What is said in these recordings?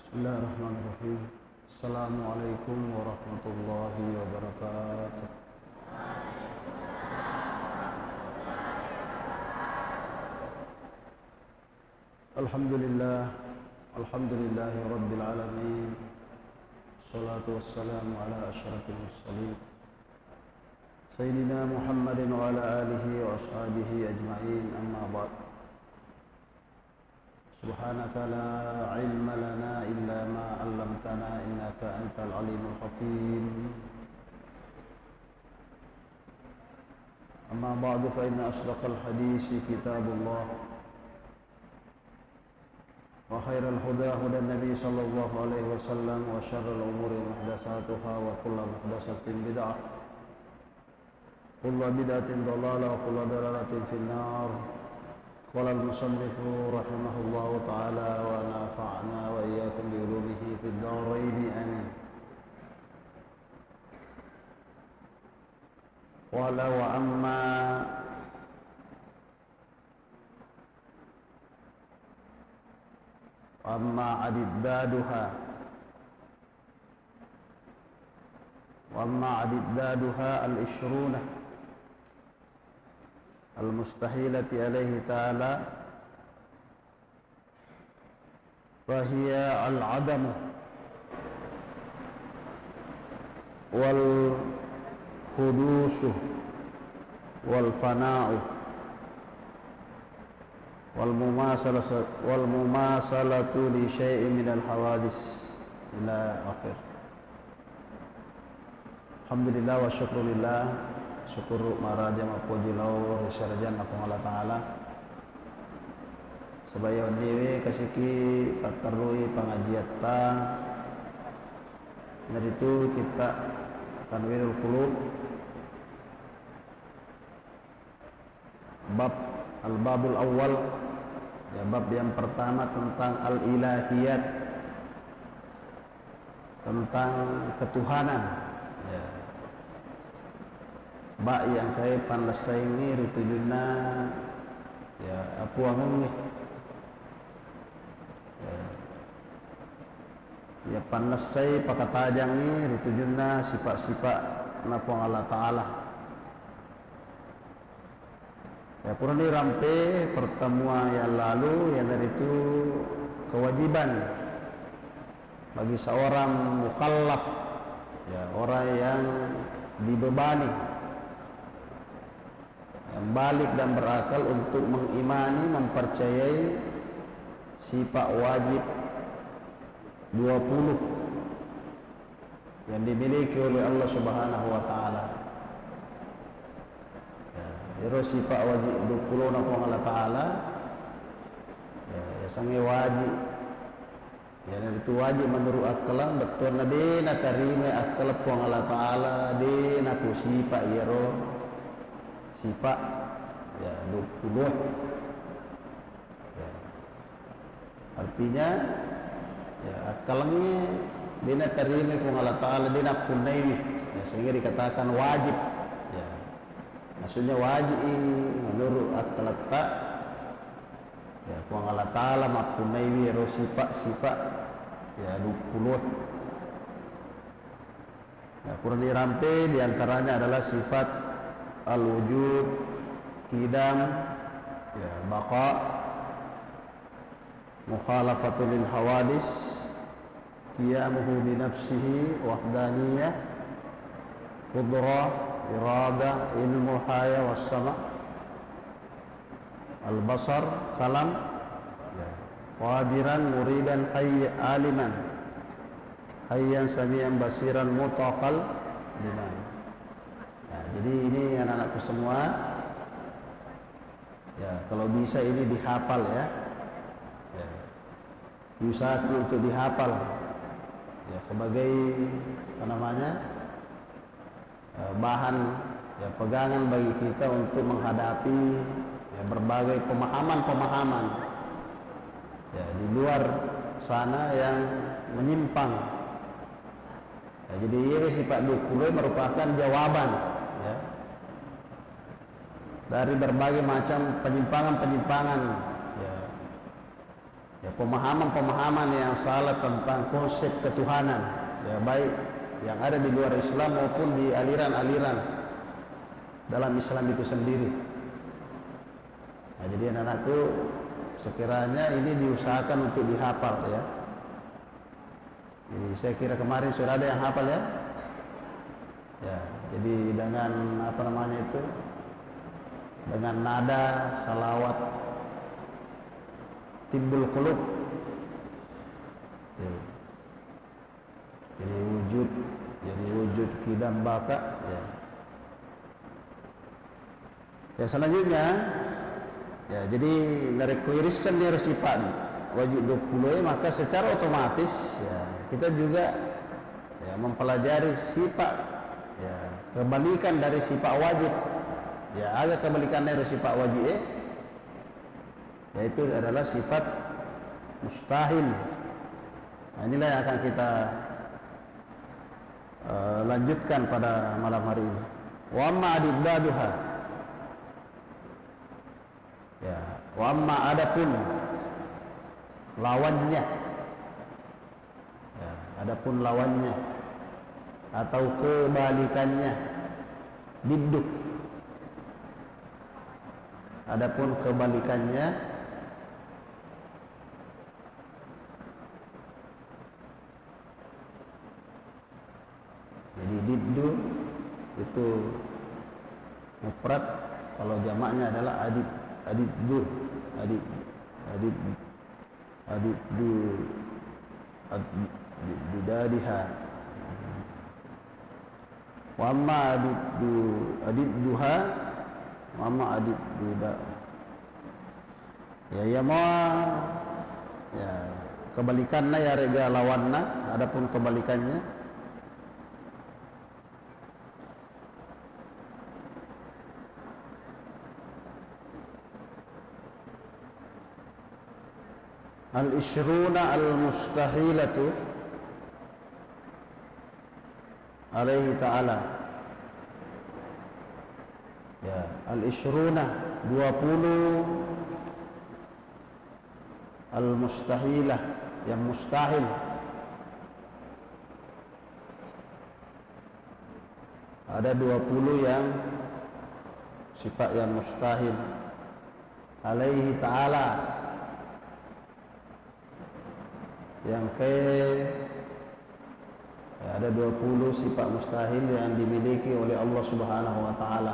Bismillahirrahmanirrahim. Assalamualaikum warahmatullahi wabarakatuh. Alhamdulillahi rabbil alamin. Assalatu wassalamu ala asyrafil mursalin Sayyidina Muhammadin wa ala alihi wa ashabihi ajma'in, amma ba'd. Subhanaka la ilma lana illa ma 'allamtana innaka antal alimul hakim. Amma ba'du, fa inna asdaqal hadisi kitabullah wa khairal huda hudan nabi sallallahu alaihi wasallam wa syarrul umuri muhdatsatuha wa kullu muhdatsatin bid'ah. Kullu bid'atin dhalalah wa kullu dhalalatin finnar. Qala al-musannifu rahimahullahu ta'ala wa nafa'na wa iyyakum bi ulumihi fid dharain, amin. Qala wa amma adiddaduha al-ishruna al-mustahilati alaihi ta'ala fahiya al-adamu wal hudusu wal fana'u wal mumasalatu li syai'in minal hawadis ila akhir. Alhamdulillah wa syukurillah, syukur maraja mapuji lau risarajan akong Allah Ta'ala sebaya dewe kasiki patarui pengajian ta dari itu kita tanwirul qulub bab al-babul awal, ya, bab yang pertama tentang al-ilahiyat, tentang ketuhanan, ya. Ba yang kaya panlasay ni ritujuna, ya, apuangon ni, ya, panlasay pakatajang ni ritujuna sifat-sifat napuang Allah Ta'ala. Ya, pura ni rampe pertemuan yang lalu, yang dari itu kewajiban bagi seorang mukallaf, ya, orang yang dibebani, yang balik dan berakal untuk mengimani, mempercayai sifat wajib 20 yang dimiliki oleh Allah Subhanahu wa Ta'ala. Jadi sifat wajib 20 nakong Allah Ta'ala, ya, sangat wajib, ya, itu wajib menurut akalan betul na din nakarime akal pong Allah Ta'ala din aku sifat yero sifat, ya, 20, ya. Artinya, ya, akalnya din nakarime pong Allah Ta'ala din aku naimi, ya, sehingga dikatakan wajib, ya. Maksudnya wajib menurut akal tak, ya, pong Allah Ta'ala mapunai wiro sifat-sifat, ya, 20. Ya, kurang dirampe diantaranya adalah sifat al-wujud, qidam, ya, baqa, mukhalafatul lil hawadis, qiyamuhu bi nafsihi, wahdaniyah, qudrah, irada, ilmu, haya, wassama, al-basar, kalam, ya, qadiran, muridan, hayy, aliman, hayyan, samian, basiran, mutaqal, liman. Nah, jadi ini anak-anakku semua, ya, kalau bisa ini dihafal, ya, ya, diusahakan untuk dihafal, ya, sebagai apa namanya, bahan, ya, pegangan bagi kita untuk menghadapi, ya, berbagai pemahaman-pemahaman, ya, di luar sana yang menyimpang. Ya, jadi ini sifat 20 merupakan jawaban, ya, dari berbagai macam penyimpangan-penyimpangan, ya, ya, pemahaman-pemahaman yang salah tentang konsep ketuhanan, ya, baik yang ada di luar Islam maupun di aliran-aliran dalam Islam itu sendiri. Nah, jadi anak-anakku, sekiranya ini diusahakan untuk dihafal ya. Jadi saya kira kemarin sudah ada yang hafal ya. Ya, jadi dengan apa namanya itu, dengan nada salawat timbul qulub, ya. Jadi wujud kidam baka ya. Ya, selanjutnya ya, jadi dari kuirisan dia harus sifat wajib 20 maka secara otomatis ya, kita juga ya, mempelajari sifat ya, kebalikan dari sifat wajib ya, ada kebalikan dari sifat wajib yaitu adalah sifat mustahil. Nah, inilah yang akan kita lanjutkan pada malam hari ini. Wa amma adibdaduha ya, wa amma adapun lawannya ya, adapun lawannya atau kebalikannya, biduk, adapun kebalikannya jadi diddu itu mufrad, kalau jamaknya adalah adiddu dadiha. Wa amma adidduha wa amma adidduda ya, ya ma ya, kebalikannya ya rega lawanna, adapun kebalikannya al-ishruna al-mustahilatu alaihi ta'ala ya, al-ishruna 20 al-mustahilah yang mustahil, ada 20 yang sifat yang mustahil alaihi ta'ala yang ya, ada 20 sifat mustahil yang dimiliki oleh Allah Subhanahu wa taala.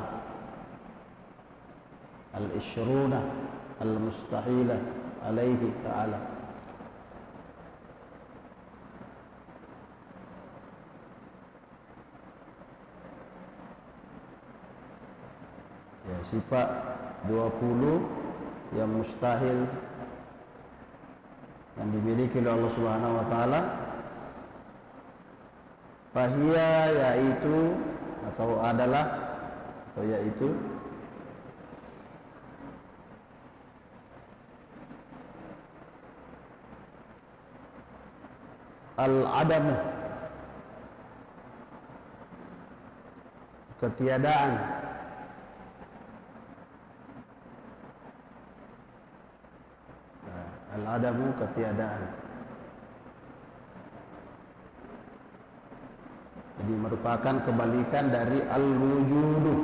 Al-ishruna al-mustahilah alaihi ta'ala. Ya, sifat 20 yang mustahil yang dimiliki oleh Allah Subhanahu wa taala, fahiya yaitu atau adalah atau yaitu al-adamu ketiadaan, al-adamu ketiadaan. Jadi merupakan kebalikan dari al-wujudu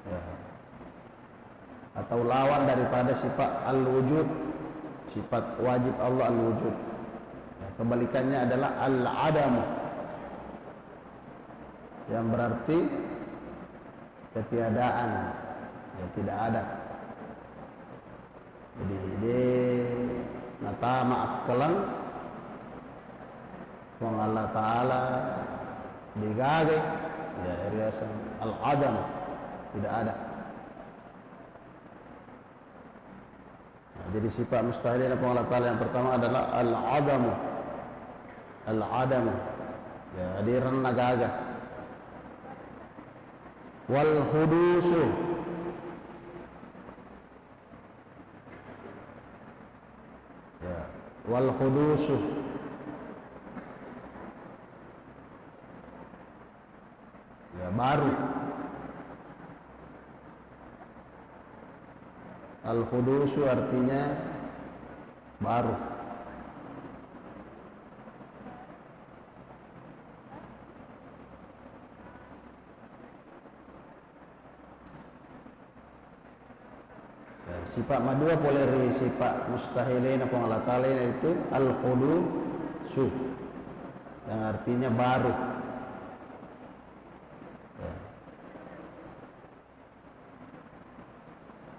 ya, atau lawan daripada sifat al-wujud, sifat wajib Allah al-wujud ya, kebalikannya adalah al-adamu yang berarti ketiadaan ya, tidak ada. Jadi dia nata maakalang wong Allah Ta'ala digage ya, riasan al-adam tidak ada. Nah, jadi sifat mustahil dari Allah Ta'ala yang pertama adalah al-adamu, al-adamu ya, hadiran nagaga, wal hudusu ya, wal hudusu ya, baru. Al hudusu artinya baru. Sifat madua boleh sifat mustahilin apa Allah Ta'ala itu al-hudusu, yang artinya baru. Ya.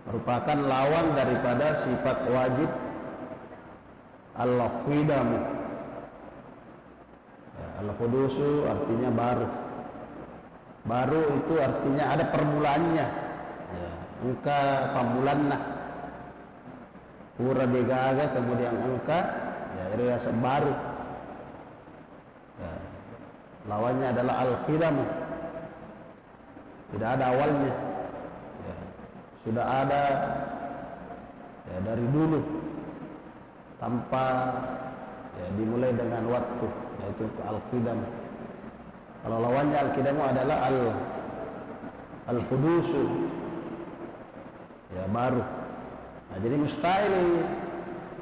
Merupakan lawan daripada sifat wajib al-qidamu. Ya, al-hudusu artinya baru. Baru itu artinya ada permulaannya. Ya, engka pamulanna. Pura degaga kemudian angka, ya riasa baru. Ya. Lawannya adalah al-qidam. Tidak ada awalnya. Ya. Sudah ada ya, dari dulu tanpa ya, dimulai dengan waktu, yaitu al-qidam. Kalau lawannya al-qidamu adalah al-hudusu, ya baru. Nah, jadi mustahil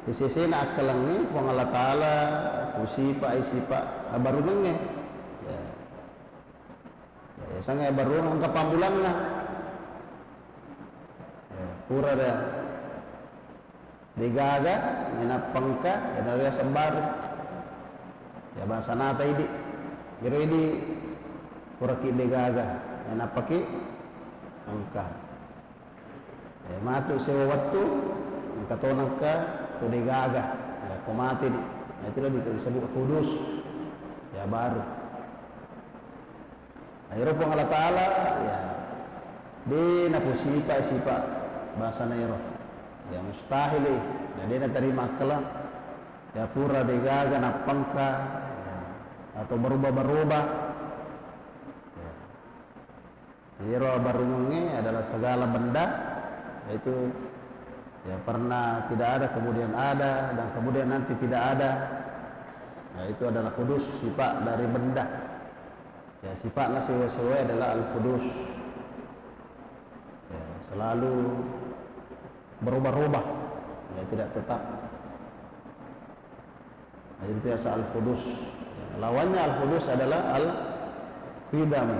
di sisi nak akalangi pun Allah Ta'ala usipa baru nenge ya sangat baru angka pambulan lah ya, pura dah digaga menapangka ya dari sembaru ya bahasa nata ini jadi ini pura ki digaga menapaki angka ya, matu sewa waktu katonang ka kudigaga ya kumati di nah, itulah disebut kudus ya baru. Akhirnya pun Allah Ta'ala ya di napusipa bahasa nairo ya mustahil ya dia terima kalah ya pura digaga napangka ya, atau berubah ya. Hiro barunge adalah segala benda yaitu ya pernah tidak ada kemudian ada dan kemudian nanti tidak ada. Nah itu adalah kudus, sifat dari benda. Ya sifatnya sesuai adalah al-kudus. Ya, selalu berubah-ubah. Ya tidak tetap. Nah, itu asal al-kudus. Ya, lawannya al-kudus adalah al-qidam.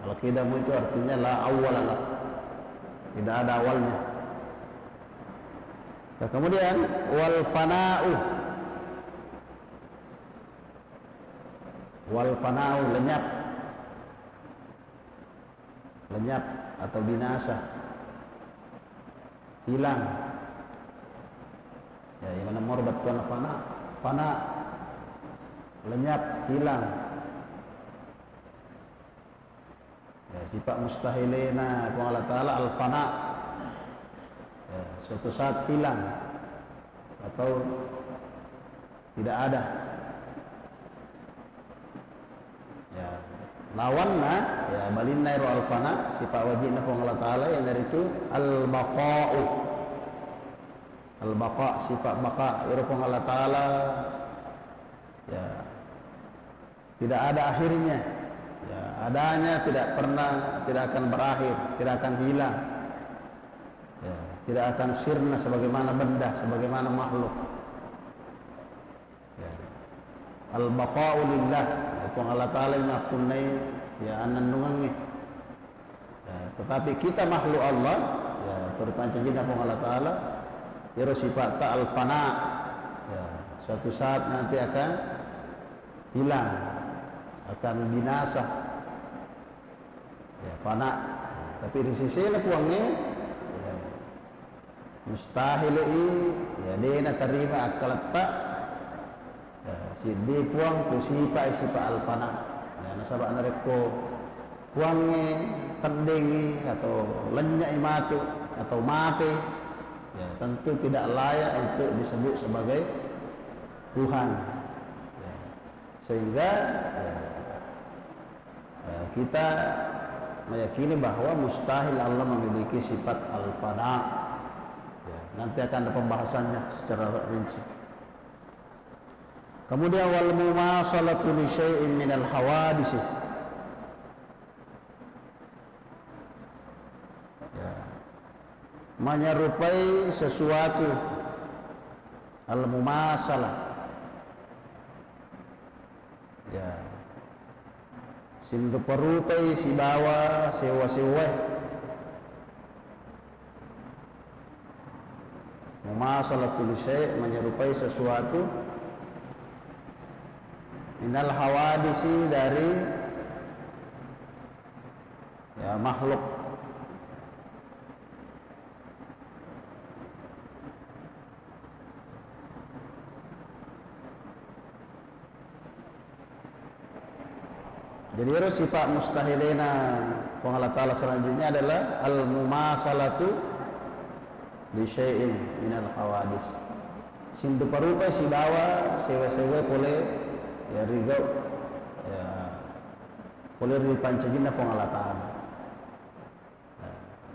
Al-qidam itu artinya la awwala. Tidak ada awalnya. Nah, kemudian wal fana'u. Wal fana'u lenyap atau binasa. Hilang. Ya, yang mana morbat kana fana lenyap, hilang. Ya, sifat mustahilina Allah Ta'ala al-fana ya, suatu saat hilang atau tidak ada ya lawanna ya balinna ru al-fana sifat wajibna Allah Ta'ala yang dari itu al-baqa'u sifat baqa' ru Allah Ta'ala ya tidak ada akhirnya. Ya, adanya tidak akan berakhir, tidak akan hilang. Ya, tidak akan sirna sebagaimana benda, sebagaimana makhluk. Ya. Al-baqa'u lillah, ya, Allah Ta'ala ngapunai ya anandungannya. Ya, tetapi kita makhluk Allah, ya terpancing Allah Ta'ala, ya sifat al-fana. Ya, suatu saat nanti akan hilang. Akan binasa ya fana tapi di sisi puangnya ya, mustahil ya dia nak terima akal tak ya, si dia puang tu sifat al-fana ya nasabak nareko puangnya terdingi atau lenyap mati atau mati ya tentu tidak layak untuk disebut sebagai Tuhan ya, sehingga ya, kita meyakini bahwa mustahil Allah memiliki sifat al-fana. Ya, nanti akan ada pembahasannya secara rinci. Kemudian wal mumasalatu li syai'in min al-hawadits. Ya. Menyerupai sesuatu al-mumasalah. Ya, sindu parupai si bawa sewa-sewa. Mumasalatul syai' menyerupai sesuatu minal hawadisi dari ya makhluk. Jadi harus sifat mustahilina Allah Ta'ala selanjutnya adalah al-mumasalatu li syai'in minal hawadis. Sindu parupa si bawa sewa-sewa boleh ya rigau ya boleh di pancajina Allah Ta'ala.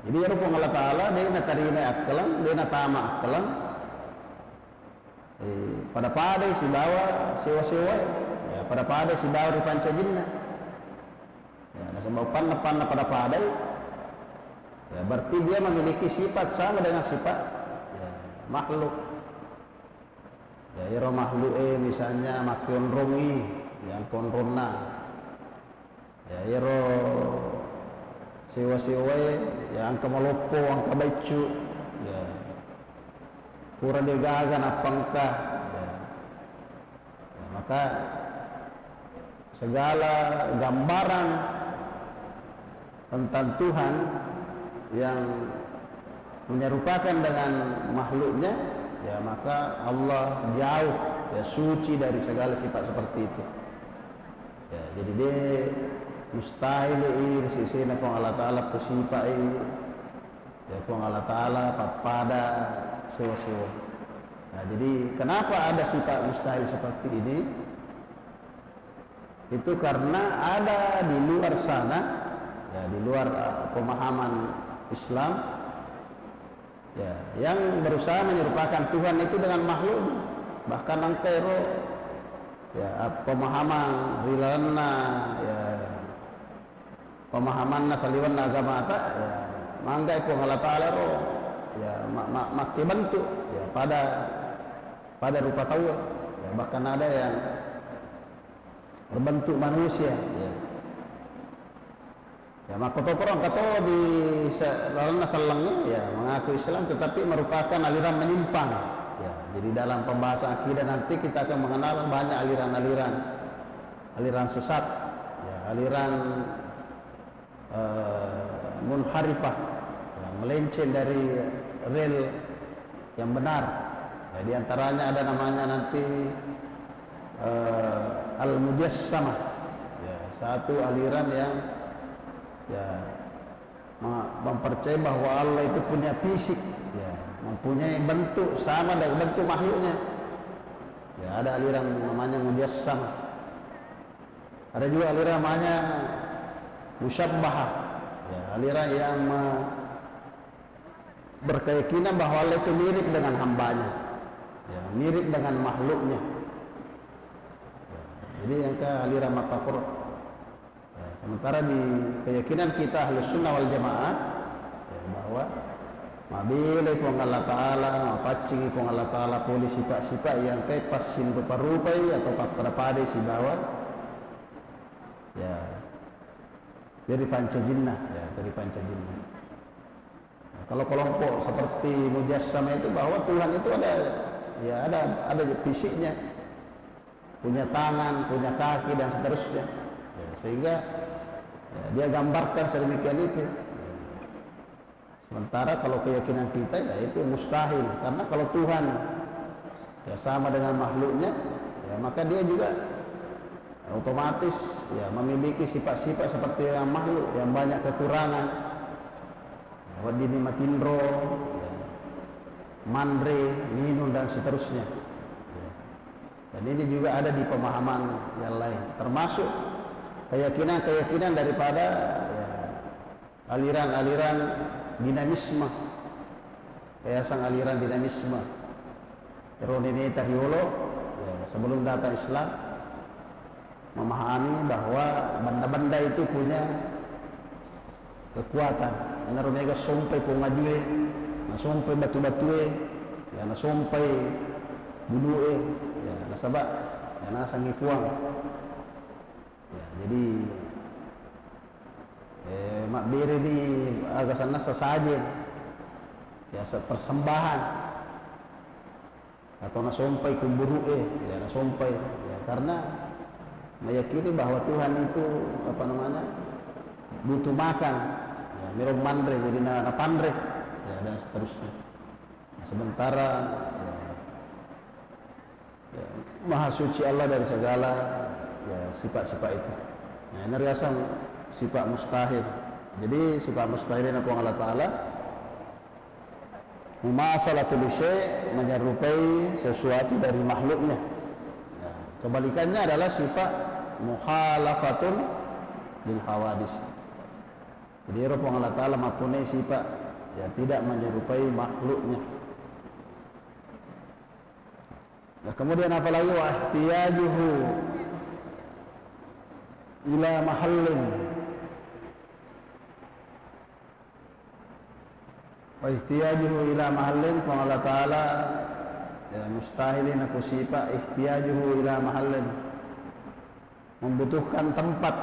Jadi harus Allah Ta'ala dia na tarina akalan, dia na tama akalan. Pada si bawa sewa-sewa ya pada si bawa di pancajina. Ya, nasabau panna pada padai ya berarti dia memiliki sifat sama dengan sifat ya, makhluk ya iro makhluk misalnya makion rongi yang konrona ya iro sewa-sewa ya angka malopo angka baicu ya kurang digagan apangkah ya. Ya, maka segala gambaran tentang Tuhan yang menyerupakan dengan makhluknya ya maka Allah jauh ya suci dari segala sifat seperti itu ya jadi dia mustahil di sisi Allah Ta'ala sifat ya Allah Ta'ala pada sewa-sewa. Nah jadi kenapa ada sifat mustahil seperti ini itu karena ada di luar sana ya di luar pemahaman Islam ya yang berusaha menyerupakan Tuhan itu dengan makhluk bahkan angkero ya pemahaman rilana ya pemahaman nasaliwan agama ata ya mangga itu Allah Ta'ala ro ya makin bentuk ya pada rupa tahu ya bahkan ada yang berbentuk manusia ya. Ya maka orang kata di dalam nasalangnya ya mengaku Islam tetapi merupakan aliran menyimpang. Ya, jadi dalam pembahasan akidah nanti kita akan mengenal banyak aliran sesat, ya, aliran munharifah, ya, melenceng dari rel yang benar. Ya, di antaranya ada namanya nanti al-mujassamah, ya, satu aliran yang ya mempercayai bahwa Allah itu punya fisik ya mempunyai bentuk sama dengan bentuk makhluknya ya ada aliran namanya mujassamah ada juga aliran namanya musyabbahah ya aliran yang berkeyakinan bahwa Allah itu mirip dengan hambanya ya mirip dengan makhluknya ya, jadi yang ke aliran matakur. Sementara di keyakinan kita Ahlus Sunnah wal Jamaah ya, bahwa mabila pun Allah Ta'ala mapacingi pun Allah Ta'ala puli sifat-sifat yang kepas sintu parupai atau pada pada si bawah ya dari panca jinnah ya dari panca jinnah nah, kalau kelompok seperti mujassama itu bahwa Tuhan itu ada ya ada fisiknya punya tangan punya kaki dan seterusnya ya, sehingga ya, dia gambarkan sedemikian itu. Sementara kalau keyakinan kita ya itu mustahil karena kalau Tuhan ya sama dengan makhluknya ya maka dia juga ya, otomatis ya memiliki sifat-sifat seperti yang makhluk yang banyak kekurangan. Wadini matindro, ya, mandre, minun dan seterusnya. Ya. Dan ini juga ada di pemahaman yang lain termasuk keyakinan daripada ya, aliran-aliran dinamisme kayak aliran dinamisme Ronini Tariolo ya, sebelum datang Islam memahami bahwa benda-benda itu punya kekuatan karena mereka sampai pengajue nah sampai batu-batue ya nah sampai bunuh ya nasabak ya nasa ngikuang ya jadi mak biri di agasan nasa saja ya persembahan atau nasompai kumburu ya nasompai ya karena meyakini bahwa Tuhan itu apa namanya butuh makan ya mirom mandre jadi na pandre ya dan seterusnya. Nah, sementara ya, maha suci Allah dari segala ya sifat-sifat itu. Nah ini riasan sifat mustahil. Jadi sifat mustahil ini Allah Ta'ala mumasalatul syai' menyerupai sesuatu dari makhluknya. Ya, kebalikannya adalah sifat mukhalafatun lil hawadis. Jadi Allah Ta'ala mempunyai sifat ya tidak menyerupai makhluknya. Nah, kemudian apalagi wa ihtiyajuhu ila mahallin wa ihtiyajuhu ila mahallin Allah Ta'ala ya mustahilin aku sifat ihtiyajuhu ila mahallin membutuhkan tempat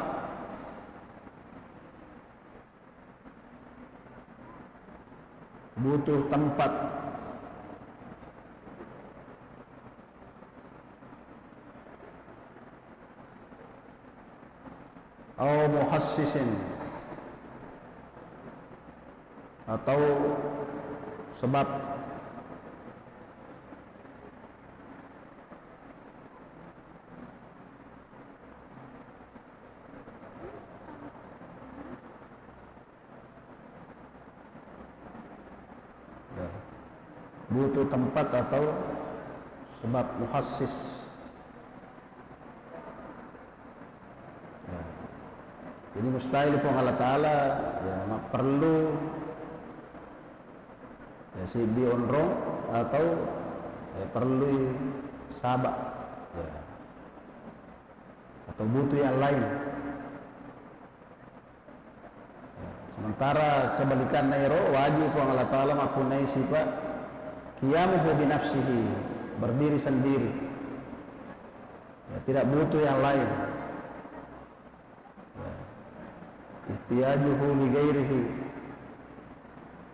butuh tempat atau muhassisin atau sebab ya, butuh tempat atau sebab muhassis. Jadi mustahil pun Allah Ta'ala ya perlu ya si bionrong atau ya, perlu sabak ya, atau butuh yang lain ya, sementara kebalikan nairo wajib pun Allah Ta'ala mempunyai sifat qiyamuhu binafsihi berdiri sendiri ya, tidak butuh yang lain. Ihtiyajuhu li ghairihi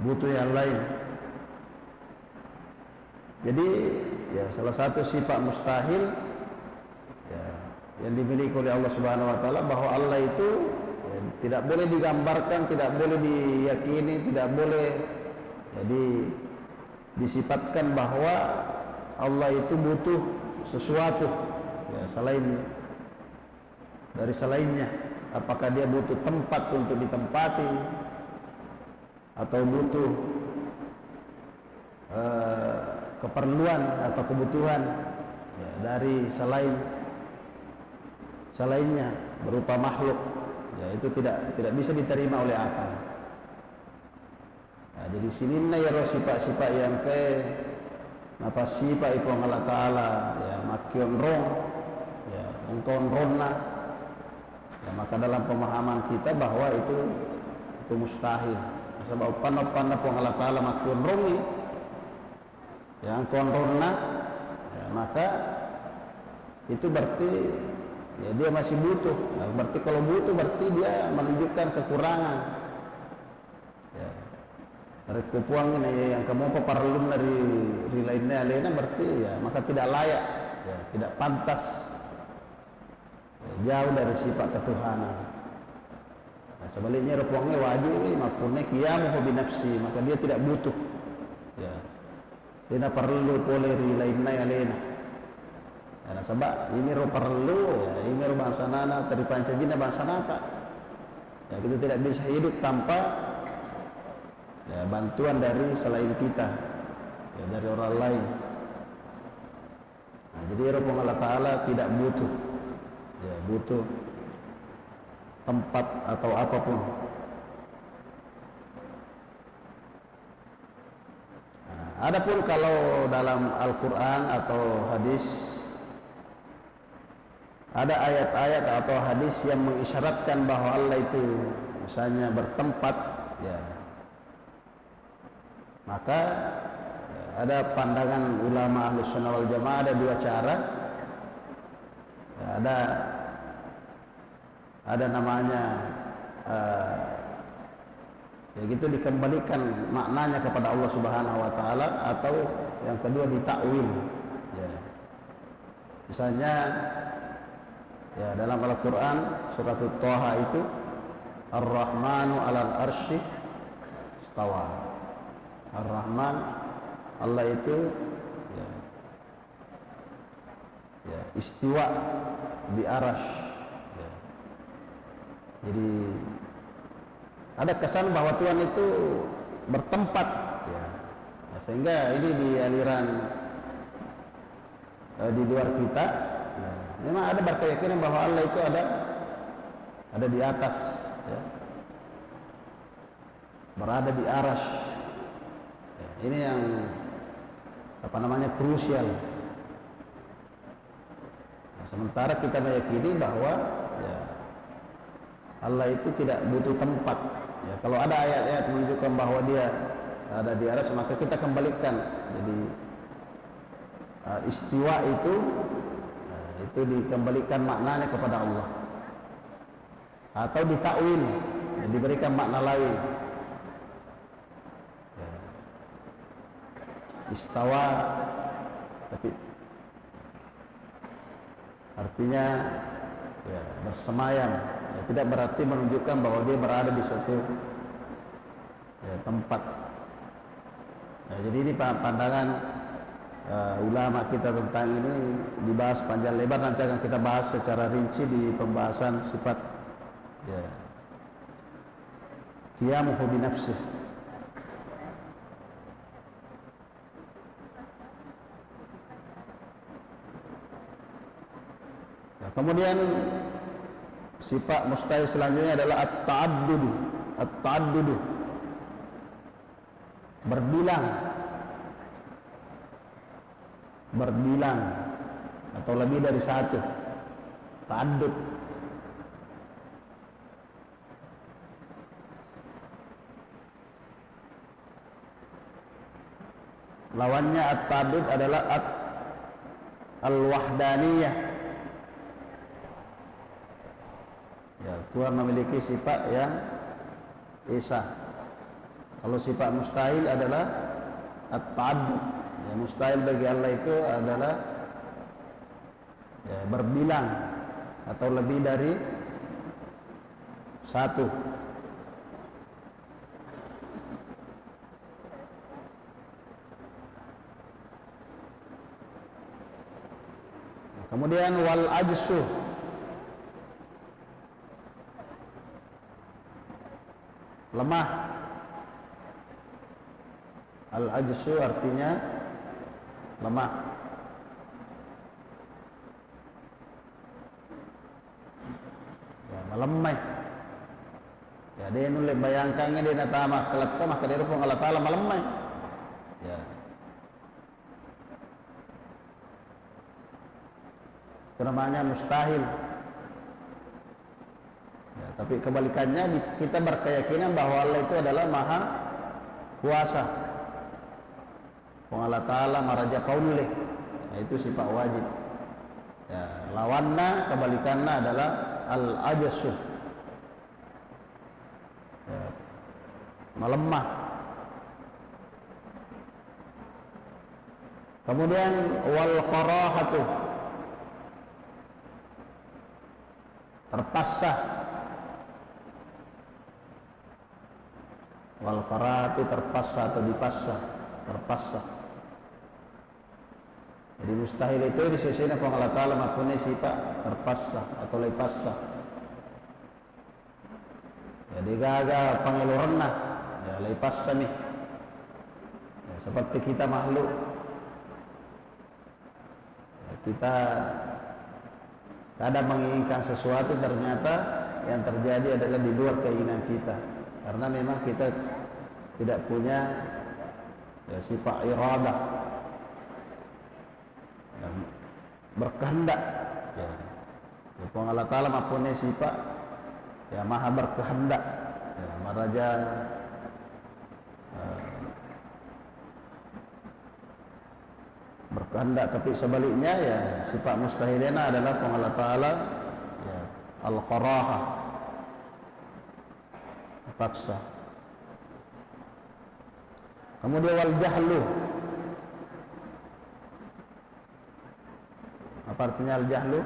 butuh yang lain. Jadi ya salah satu sifat mustahil ya, yang dimiliki oleh Allah Subhanahu wa taala bahwa Allah itu ya, tidak boleh digambarkan, tidak boleh diyakini, tidak boleh jadi disifatkan bahwa Allah itu butuh sesuatu ya selain dari selainnya. Apakah dia butuh tempat untuk ditempati atau butuh keperluan atau kebutuhan ya, dari selainnya berupa makhluk ya itu tidak bisa diterima oleh akal. Nah, jadi sini ya sifat-sifat yang apa sifat itu Allah Ta'ala ya makion rong ya ungkon ronna ya, maka dalam pemahaman kita bahwa itu mustahil. Sebab panah-panah pun Allah Ta'ala makun rongi yang konrona ya, maka itu berarti ya dia masih butuh ya, berarti kalau butuh berarti dia menunjukkan kekurangan ya. Dari kupuang ini yang kamu perlu dari lainnya berarti ya maka tidak layak ya, tidak pantas jauh dari sifat ketuhanan. Nah, sebaliknya ruangnya wajib maksudnya qiyamuhu binafsi maka dia tidak butuh ya dia perlu boleh lainnya alena nah sebab ini perlu ya ini bangsa nana dari pancajina bangsa nata ya kita tidak bisa hidup tanpa ya bantuan dari selain kita ya dari orang lain. Nah, jadi ruang Allah Ta'ala tidak butuh ya butuh tempat atau apapun. Nah, adapun kalau dalam Al-Quran atau hadis ada ayat-ayat atau hadis yang mengisyaratkan bahwa Allah itu misalnya bertempat ya maka ya, ada pandangan ulama Ahlus Sunnah wal Jamaah, ada dua cara. Ya, ada namanya ya gitu, dikembalikan maknanya kepada Allah Subhanahu wa taala, atau yang kedua ditakwil. Ya. Misalnya ya dalam Al-Qur'an surat Thaha itu Ar-Rahmanu 'alal arsy istawa. Ar-Rahman, Allah itu ya istiwa di arasy. Ya. Jadi ada kesan bahwa Tuhan itu bertempat, ya. Nah, sehingga ini di aliran di luar kita, ya, memang ada berkeyakinan bahwa Allah itu ada di atas, ya, berada di arasy. Ya, ini yang krusial. Nah, sementara kita meyakini bahwa ya, Allah itu tidak butuh tempat. Ya, kalau ada ayat-ayat menunjukkan bahwa dia ada di arasy, maka kita kembalikan. Jadi istiwa itu dikembalikan maknanya kepada Allah, atau ditakwil, ya, diberikan makna lain. Ya. Istawa, tapi artinya ya, bersemayam. Ya, tidak berarti menunjukkan bahwa dia berada di suatu ya, tempat. Ya, jadi ini pandangan ulama kita tentang ini dibahas panjang lebar. Nanti akan kita bahas secara rinci di pembahasan sifat ya, qiyamuhu bi nafsih. Ya, kemudian sifat mustahil selanjutnya adalah at-ta'addudu, berbilang atau lebih dari satu. Ta'addud. Lawannya at-ta'addud adalah al-wahdaniyah. Ya, Tuhan memiliki sifat yang esa. Kalau sifat mustahil adalah at-ta'addud. Ya, mustahil bagi Allah itu adalah ya, berbilang atau lebih dari satu. Nah, kemudian wal ajsu, lemah. Al ajsu artinya lemah. Ya, melemah. Ya, dia nulis bayangkannya dia natama kelata maka dia pun Allah Taala melemah. Ya. Itu namanya mustahil. Ya, tapi kebalikannya kita berkeyakinan bahwa Allah itu adalah maha kuasa. Allah Ta'ala maraja kaulih. Nah, itu sifat wajib. Ya, lawanna, kebalikannya adalah al-ajsu. Ya, melemah. Kemudian wal qarahatu, terpaksa. Wal qarahatu terpaksa atau dipaksa, terpaksa. Jadi mustahil itu di sisi Allah Ta'ala mempunyai sifat terpaksa atau lepassa. Jadi gagal pengeluaran ya lepassa nih. Ya, seperti kita makhluk. Ya, kita kadang menginginkan sesuatu, ternyata yang terjadi adalah di luar keinginan kita. Karena memang kita tidak punya ya, sifat iradah. Berkehendak ya. Allah Ta'ala mempunyai sifat ya maha berkehendak ya, maraja kehendak, tapi sebaliknya ya sifat mustahilina adalah Allah Ta'ala ya, al-qaraha, paksa. Kemudian wal jahlu, apa artinya al jahlu?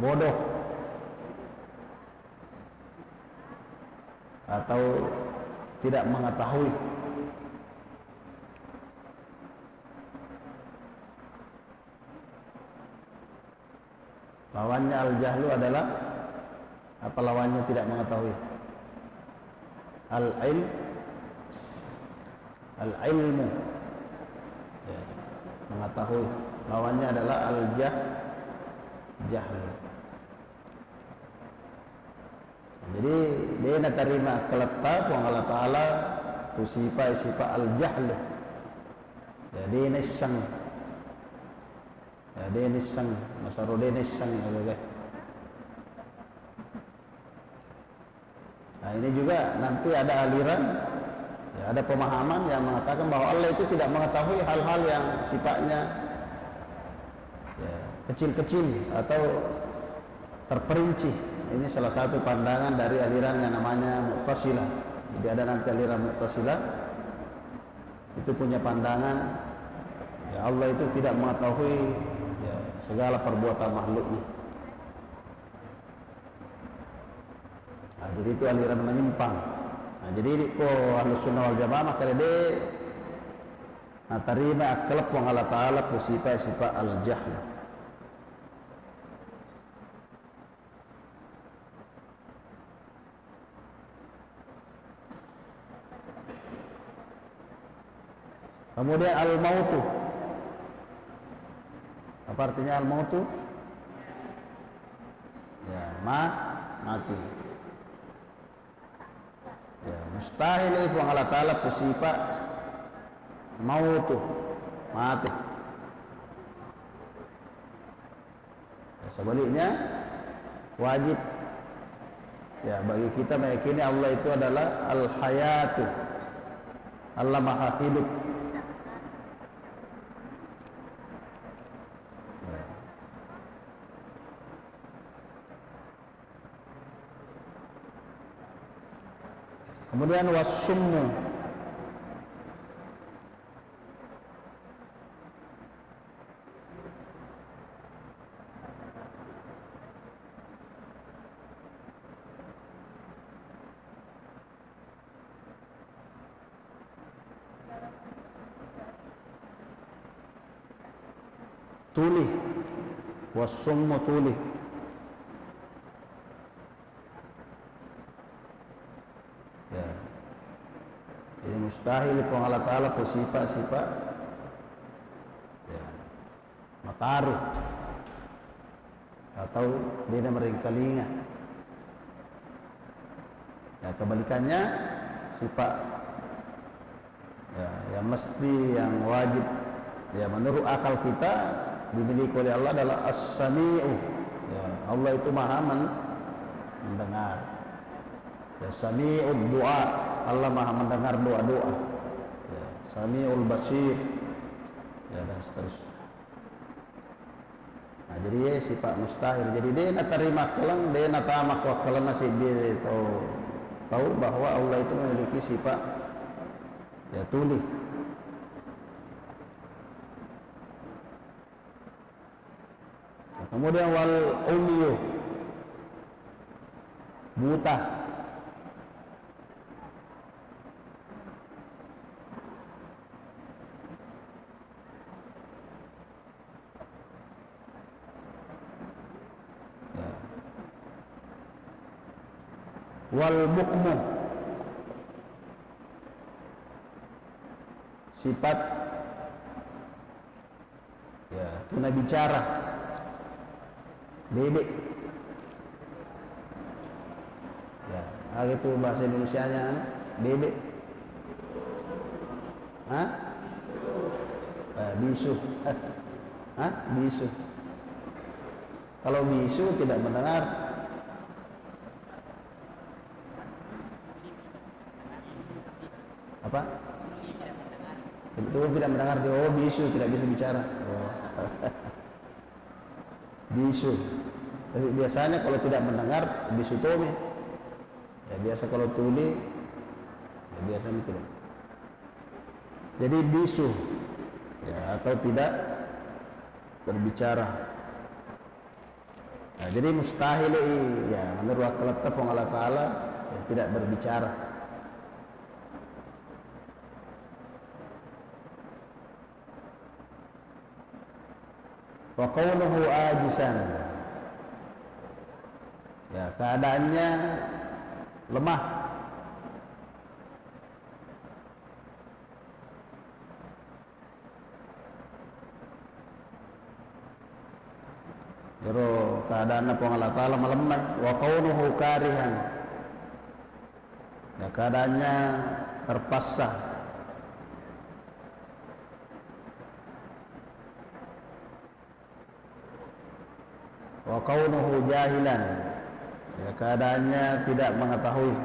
Bodoh atau tidak mengetahui. Lawannya al-jahlu adalah apa lawannya tidak mengetahui? Al-ilmu ya, mengetahui. Lawannya adalah al-jahlu. Jadi dia nak terima keletap Allah Ta'ala tu sifat al-jahlu. Jadi ini sang. Ya, dia nisang, masalah dia nisang, okay. Nah ini juga nanti ada aliran, ya, ada pemahaman yang mengatakan bahwa Allah itu tidak mengetahui hal-hal yang sifatnya ya, kecil-kecil atau terperinci. Ini salah satu pandangan dari aliran yang namanya Mu'tazilah. Jadi ada nanti aliran Mu'tazilah itu punya pandangan ya Allah itu tidak mengetahui segala perbuatan makhluknya. Nah, jadi itu aliran menyimpang. Nah, jadi ko Ahlus Sunnah wal Jamaah maka dia terima aklab wa Allah Ta'ala sifat al-jahl. Kemudian al-mautu. Apa artinya al-mautu? Ya, mati. Ya, mustahil itu Allah Ta'ala sifat mautu, mati. Ya, sebaliknya wajib ya bagi kita meyakini Allah itu adalah al-hayatu. Allah Maha hidup. Kemudian wasummu, tuli, wasummu tuli. Mustahil itu Allah Ta'ala sifat-sifat ya, mataruh atau dia meringkalinga. Ya, kebalikannya sifat ya, yang mesti yang wajib ya menurut akal kita dimiliki oleh Allah adalah as-sami'u. Ya, Allah itu Maha mendengar. Ya, sami'ud du'a. Allah Maha mendengar doa-doa. Ya, Samiul Basir. Ya, dan seterusnya. Nah, jadi ya, sifat mustahil. Jadi dia nak terima kelang, dia nak tamak wakalan nasi dia tahu bahwa Allah itu memiliki sifat ya tuli. Nah, kemudian wal umyu, buta. Wal bukmu, sifat ya tuna bicara, bebek ya, itu bahasa Indonesianya bebek, bisu, bisu. Kalau bisu tidak mendengar. Apa? Itu tidak mendengar dia, oh bisu tidak bisa bicara. Oh, bisu. Tapi biasanya kalau tidak mendengar bisu tome. Ya biasa kalau tuli, ya biasanya tidak. Jadi bisu, ya atau tidak berbicara. Nah, jadi mustahil ya menurut akal tepung Allah Ta'ala ya, tidak berbicara. Wa qawluhu ajisan, ya keadaannya lemah. Jadi keadaan apa Allah Ta'ala melemah. Wa qawluhu karihan, ya keadaannya terpaksa. Wa qawluhu jahilan, ya keadaannya tidak mengetahui.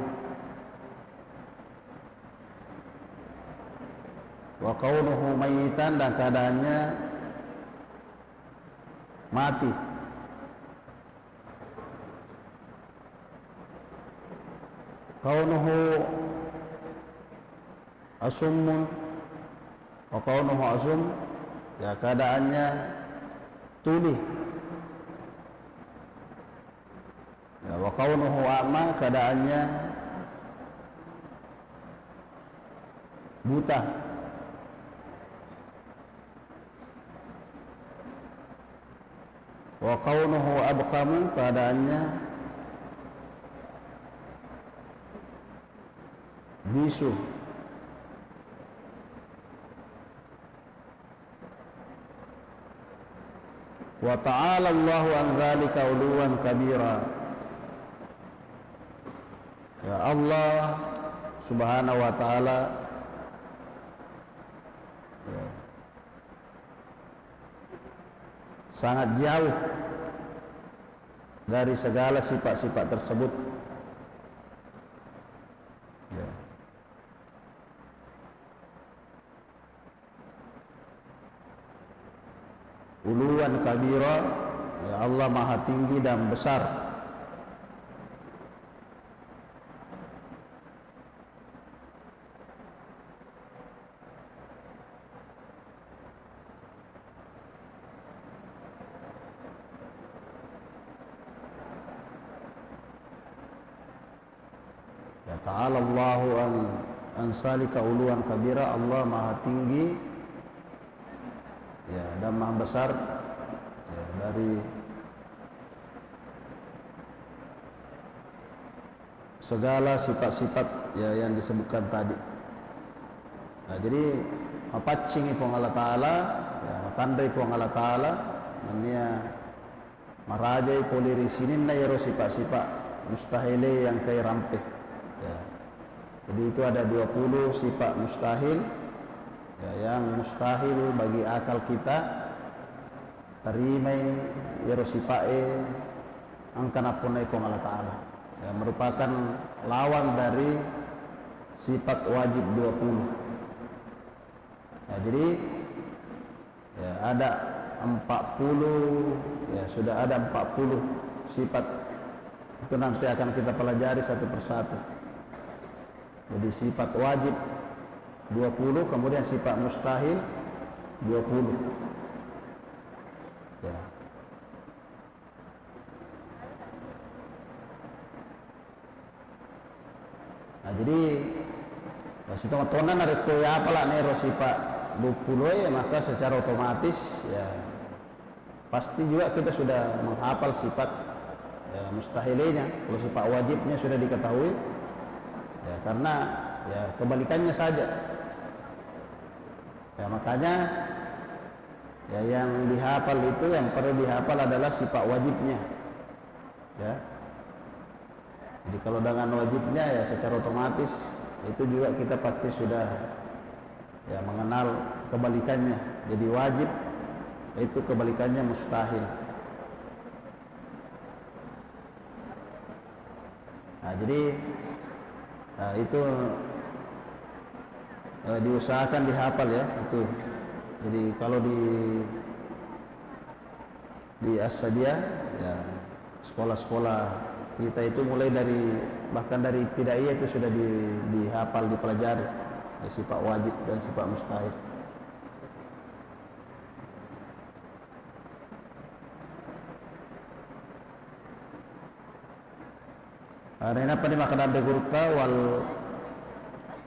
Wa qawluhu mayitan, dan keadaannya mati. Qawluhu asummun, wa qawluhu asum, ya keadaannya tuli. Ya, wa qawluhu a'ma, keadaannya buta. Wa qawluhu abqamu, keadaannya bisu. Wa ta'ala Allahu an zalika uluwan kabira, ya Allah subhanahu wa ta'ala ya, sangat jauh dari segala sifat-sifat tersebut. Ya. Uluwan kabira, ya Allah maha tinggi dan besar. Ya ta'ala Allahu an salika uluwan kabira, Allah maha tinggi ya dan maha besar ya, dari segala sifat-sifat ya yang disebutkan tadi. Nah, jadi mapacing ipong Allah Ta'ala ya matandai ipong Allah Ta'ala mania marajai poliri sinin na yaro sifat-sifat mustahile yang kay rampeh ya. Jadi itu ada 20 sifat mustahil ya, yang mustahil bagi akal kita tarimai yaro sifae angkanapunai ipong Allah Ta'ala ya, merupakan lawan dari sifat wajib 20. Ya, jadi ya, ada 40 ya, sudah ada 40 sifat. Itu nanti akan kita pelajari satu persatu. Jadi sifat wajib 20, kemudian sifat mustahil 20 ya. Nah, jadi situ tonan ada koya apalah nih sifat 20 ya, maka secara otomatis ya pasti juga kita sudah menghafal sifat ya, mustahilnya. Kalau sifat wajibnya sudah diketahui ya, karena ya kebalikannya saja ya, makanya ya yang dihafal itu, yang perlu dihafal adalah sifat wajibnya ya. Jadi kalau dengan wajibnya ya secara otomatis itu juga kita pasti sudah ya mengenal kebalikannya. Jadi wajib itu kebalikannya mustahil. Nah, jadi itu diusahakan dihafal ya itu. Jadi kalau di As-Sadia ya, sekolah-sekolah kita itu mulai dari bahkan dari ibtidaiyah itu sudah dihafal, dipelajari ya, sifat wajib dan sifat mustahil. Karena apa nih makanan begurta wal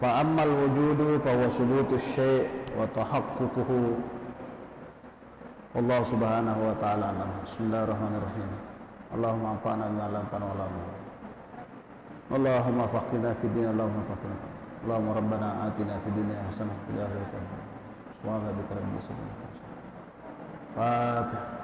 fa'ammal wujudu fa huwa subutu syai' wa tahaqququhu. Allah subhanahu wa ta'ala alam. Bismillahirrahmanirrahim. Allahumma anfa'na bima 'allamtana wa 'allamna. Allahumma faqihna fid din, Allahumma faqihna. Allahumma rabbana atina fid dunya hasanah wa fil akhirati hasanah. Subhana rabbika rabbil izzati amma yasifun. Fatihah.